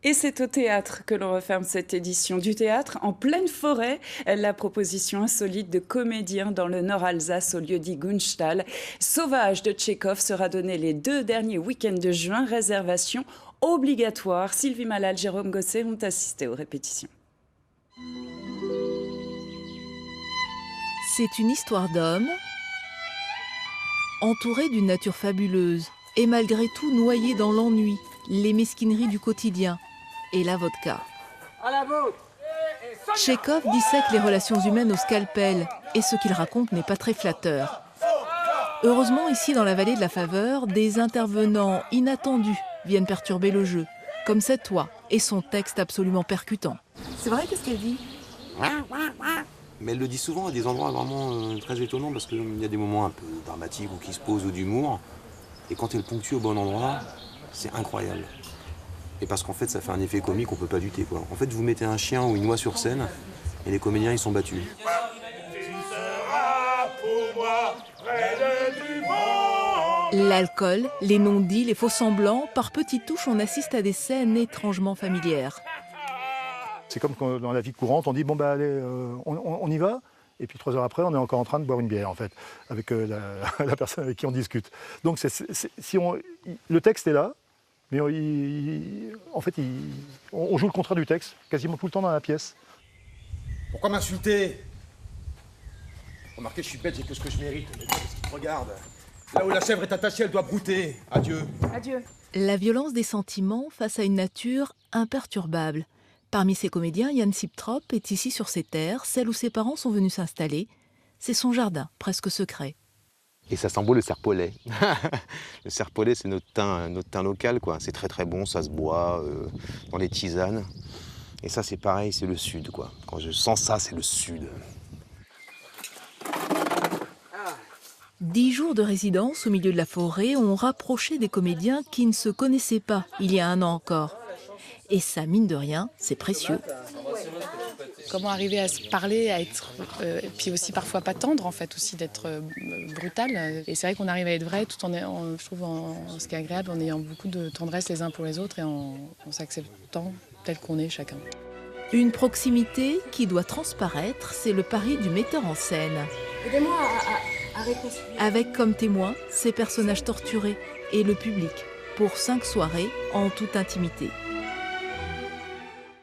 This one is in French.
Et c'est au théâtre que l'on referme cette édition du théâtre en pleine forêt. La proposition insolite de comédiens dans le Nord-Alsace au lieu-dit Gunstall. Sauvage de Tchekhov sera donné les 2 derniers week-ends de juin. Réservation obligatoire. Sylvie Malal, Jérôme Gosset ont assisté aux répétitions. C'est une histoire d'homme entouré d'une nature fabuleuse et malgré tout noyé dans l'ennui, les mesquineries du quotidien et la vodka. Tchekhov dissèque les relations humaines au scalpel et ce qu'il raconte n'est pas très flatteur. Heureusement, ici dans la vallée de la Faveur, des intervenants inattendus viennent perturber le jeu, comme cette oie et son texte absolument percutant. C'est vrai, qu'est-ce qu'elle dit ? Mais elle le dit souvent à des endroits vraiment très étonnants parce qu'il y a des moments un peu dramatiques ou qui se posent ou d'humour. Et quand elle ponctue au bon endroit, c'est incroyable. Et parce qu'en fait, ça fait un effet comique, on peut pas lutter, quoi. En fait, vous mettez un chien ou une oie sur scène et les comédiens, ils sont battus. L'alcool, les non-dits, les faux-semblants, par petites touches, on assiste à des scènes étrangement familières. C'est comme quand, dans la vie courante, on dit bon bah allez, on y va, et puis 3 heures après, on est encore en train de boire une bière en fait, avec la personne avec qui on discute. Donc le texte est là, mais on joue le contraire du texte, quasiment tout le temps dans la pièce. Pourquoi m'insulter? Remarquez, je suis bête, j'ai que ce que je mérite. Mais qu'est-ce qui te regarde? Là où la chèvre est attachée, elle doit brouter. Adieu. Adieu. La violence des sentiments face à une nature imperturbable. Parmi ses comédiens, Yann Siptrop est ici sur ses terres, celle où ses parents sont venus s'installer. C'est son jardin, presque secret. Et ça sent beau le serpolet. Le serpolet, c'est notre thym local, quoi. C'est très très bon, ça se boit dans les tisanes. Et ça, c'est pareil, c'est le sud, quoi. Quand je sens ça, c'est le sud. 10 jours de résidence au milieu de la forêt ont rapproché des comédiens qui ne se connaissaient pas il y a 1 an encore. Et ça, mine de rien, c'est précieux. Comment arriver à se parler, à être, puis aussi parfois pas tendre en fait, aussi d'être brutal. Et c'est vrai qu'on arrive à être vrai tout je trouve, ce qui est agréable, en ayant beaucoup de tendresse les uns pour les autres et en s'acceptant tel qu'on est chacun. Une proximité qui doit transparaître, c'est le pari du metteur en scène. Aidez-moi à réconcilier. Avec comme témoins ces personnages torturés et le public pour 5 soirées en toute intimité.